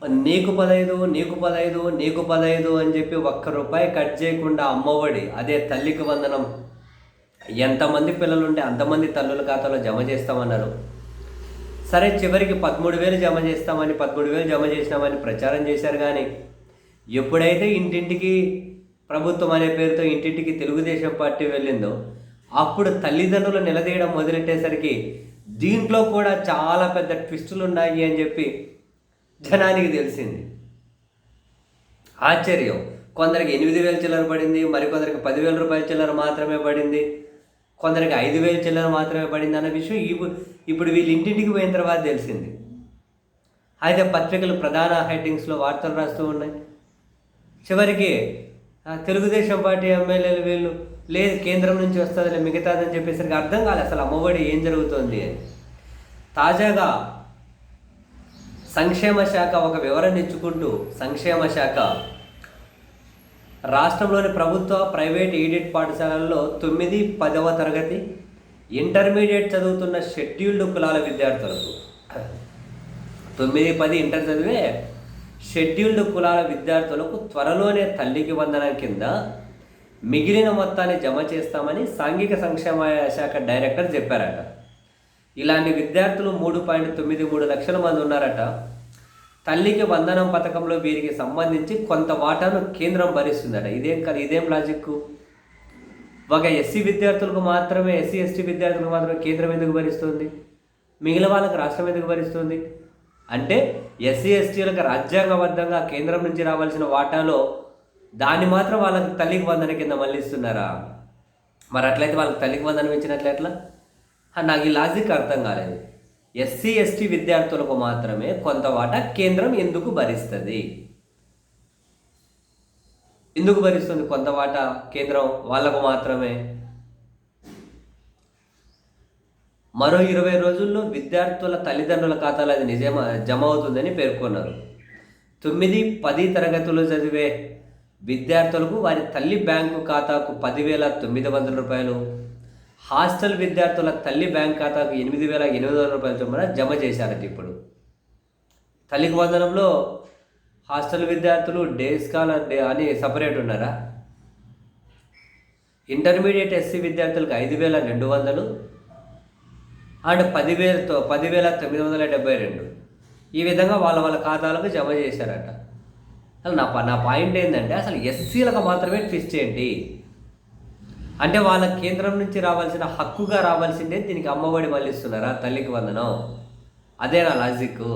నీకు 15, నీకు 15, నీకు 15 అని చెప్పి ఒక్క రూపాయి కట్ చేయకుండా అమ్మఒడి, అదే తల్లికి వందనం ఎంతమంది పిల్లలుంటే అంతమంది తల్లుల ఖాతాలో జమ చేస్తామన్నారు. సరే, చివరికి 13,000 జమ చేస్తామని, 13,000 జమ చేసినామని ప్రచారం చేశారు. కానీ ఎప్పుడైతే ఇంటింటికి ప్రభుత్వం అనే పేరుతో ఇంటింటికి తెలుగుదేశం పార్టీ వెళ్ళిందో అప్పుడు తల్లిదండ్రులు నిలదీయడం మొదలెట్టేసరికి దీంట్లో కూడా చాలా పెద్ద ట్విస్టులు ఉన్నాయి అని చెప్పి జనానికి తెలిసింది. ఆశ్చర్యం. కొందరికి 8,000 చిల్లర పడింది, మరికొందరికి 10,000 రూపాయల చిల్లర మాత్రమే పడింది, కొందరికి 5,000 చిల్లర మాత్రమే పడింది అన్న విషయం ఇప్పుడు వీళ్ళు ఇంటింటికి పోయిన తర్వాత తెలిసింది. అయితే పత్రికలు ప్రధాన హెడ్డింగ్స్లో వార్తలు రాస్తూ ఉన్నాయి. చివరికి తెలుగుదేశం పార్టీ ఎమ్మెల్యేలు వీళ్ళు లేదు కేంద్రం నుంచి వస్తుందిలే మిగతాదని చెప్పేసరికి అర్థం కాలేదు అసలు అమ్మఒడి ఏం జరుగుతుంది అని. తాజాగా సంక్షేమ శాఖ ఒక వివరణ ఇచ్చుకుంటూ సంక్షేమ శాఖ రాష్ట్రంలోని ప్రభుత్వ, ప్రైవేట్, ఎయిడెడ్ పాఠశాలల్లో 9, 10వ తరగతి ఇంటర్మీడియట్ చదువుతున్న షెడ్యూల్డ్ కులాల విద్యార్థులకు 9, 10 ఇంటర్ చదివే షెడ్యూల్డ్ కులాల విద్యార్థులకు త్వరలోనే తల్లికి వందనం కింద మిగిలిన మొత్తాన్ని జమ చేస్తామని సాంఘిక సంక్షేమ శాఖ డైరెక్టర్ చెప్పారట. ఇలాంటి విద్యార్థులు 3.93 లక్షల మంది ఉన్నారట. తల్లికి వందనం పథకంలో వీరికి సంబంధించి కొంత వాటాను కేంద్రం భరిస్తుందట. ఇదేం లాజిక్? ఒక ఎస్సీ విద్యార్థులకు మాత్రమే, ఎస్సీ ఎస్టీ విద్యార్థులకు మాత్రమే కేంద్రం ఎందుకు భరిస్తుంది, మిగిలిన వాళ్ళకి రాష్ట్రం ఎందుకు భరిస్తుంది? అంటే ఎస్సీ ఎస్టీలకు రాజ్యాంగబద్ధంగా కేంద్రం నుంచి రావాల్సిన వాటాలో దాన్ని మాత్రం వాళ్ళకి తల్లికి వందన కింద మళ్ళీ ఇస్తున్నారా? మరి అట్లయితే వాళ్ళకి తల్లికి వందనం ఇచ్చినట్లు ఎట్లా? నాకు ఈ లాజిక్ అర్థం కాలేదు. ఎస్సీ ఎస్టీ విద్యార్థులకు మాత్రమే కొంత వాటా కేంద్రం ఎందుకు భరిస్తుంది? ఎందుకు భరిస్తుంది కొంత వాటా కేంద్రం వాళ్ళకు మాత్రమే? మరో 20 రోజుల్లో విద్యార్థుల తల్లిదండ్రుల ఖాతాలో అది జమ అవుతుందని పేర్కొన్నారు. 9, 10 తరగతులు చదివే విద్యార్థులకు వారి తల్లి బ్యాంకు ఖాతాకు 10,900 రూపాయలు, హాస్టల్ విద్యార్థుల తల్లి బ్యాంక్ ఖాతాకు 8,800 రూపాయల చొప్పున జమ చేశారట. ఇప్పుడు తల్లికి వందనంలో హాస్టల్ విద్యార్థులు, డే స్కాలర్ అని సపరేట్ ఉన్నారా? ఇంటర్మీడియట్ ఎస్సీ విద్యార్థులకు 5,200 అండ్ 10,972 ఈ విధంగా వాళ్ళ ఖాతాలకు జమ చేశారట. అసలు నా పాయింట్ ఏంటంటే అసలు ఎస్సీలకు మాత్రమే ట్విస్ట్ ఏంటి అంటే వాళ్ళ కేంద్రం నుంచి రావాల్సిన హక్కుగా రావాల్సిందే దీనికి అమ్మఒడి మళ్ళీ ఇస్తున్నారా తల్లికి వందనం? అదే నా లాజిక్.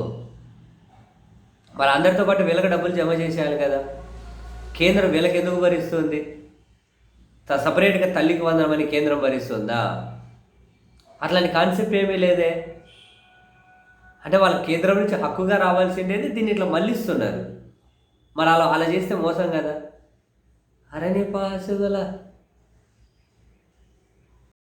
మరి అందరితో పాటు వీళ్ళకి డబ్బులు జమ చేసేయాలి కదా. కేంద్రం వీళ్ళకి ఎందుకు భరిస్తుంది? సపరేట్గా తల్లికి వందనం అని కేంద్రం భరిస్తుందా? అట్లాంటి కాన్సెప్ట్ ఏమీ లేదే. అంటే వాళ్ళ కేంద్రం నుంచి హక్కుగా రావాల్సిండేది దీన్ని ఇట్లా మళ్ళిస్తున్నారు. మరి అలా చేస్తే మోసం కదా. అరే నీ పాసుగల